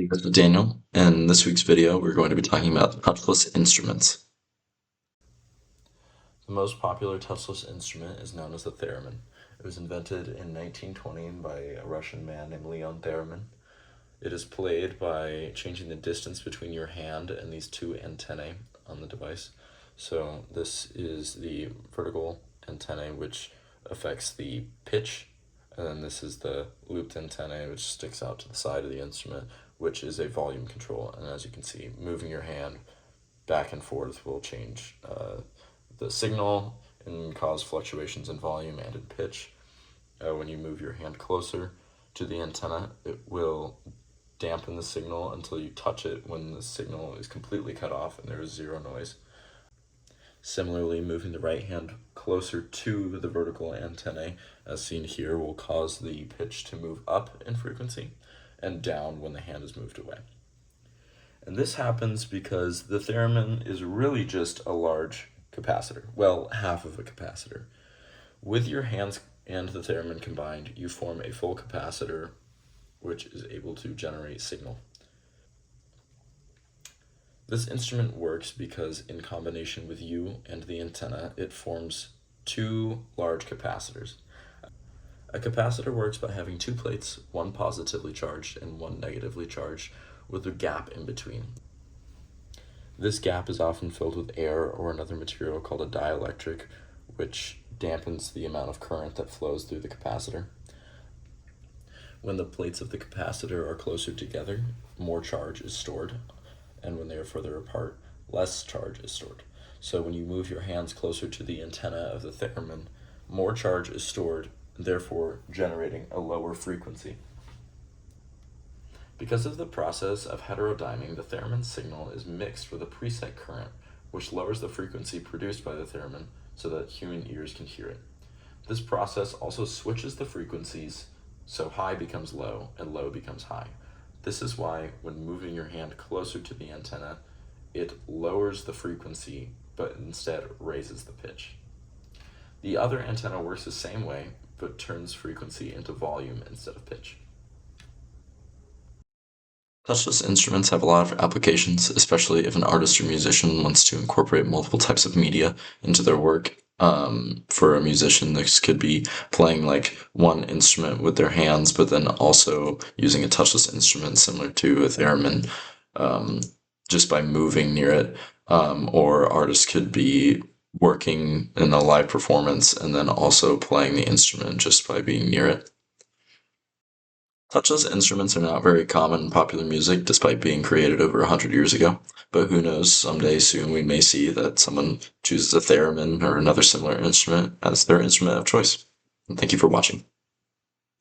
This is Daniel. In this week's video, we're going to be talking about touchless instruments. The most popular touchless instrument is known as the theremin. It was invented in 1920 by a Russian man named Leon Theramin. It is played by changing the distance between your hand and these two antennae on the device. So this is the vertical antennae, which affects the pitch, and then this is the looped antennae, which sticks out to the side of the instrument, which is a volume control. And as you can see, moving your hand back and forth will change the signal and cause fluctuations in volume and in pitch. When you move your hand closer to the antenna, it will dampen the signal until you touch it when the signal is completely cut off and there is zero noise. Similarly, moving the right hand closer to the vertical antennae, as seen here, will cause the pitch to move up in frequency and down when the hand is moved away. And this happens because the theremin is really just a large capacitor, well, half of a capacitor. With your hands and the theremin combined, you form a full capacitor, which is able to generate signal. This instrument works because in combination with you and the antenna, it forms two large capacitors. A capacitor works by having two plates, one positively charged and one negatively charged, with a gap in between. This gap is often filled with air or another material called a dielectric, which dampens the amount of current that flows through the capacitor. When the plates of the capacitor are closer together, more charge is stored, and when they are further apart, less charge is stored. So when you move your hands closer to the antenna of the theremin, more charge is stored, therefore generating a lower frequency. Because of the process of heterodiming, the theremin signal is mixed with a preset current, which lowers the frequency produced by the theremin so that human ears can hear it. This process also switches the frequencies, so high becomes low and low becomes high. This is why when moving your hand closer to the antenna, it lowers the frequency, but instead raises the pitch. The other antenna works the same way, but turns frequency into volume instead of pitch. Touchless instruments have a lot of applications, especially if an artist or musician wants to incorporate multiple types of media into their work. For a musician, this could be playing like one instrument with their hands, but then also using a touchless instrument similar to a theremin, just by moving near it. Or artists could be working in a live performance and then also playing the instrument just by being near it. Touchless instruments are not very common in popular music, despite being created over 100 years ago. But who knows, someday soon we may see that someone chooses a theremin or another similar instrument as their instrument of choice. And thank you for watching.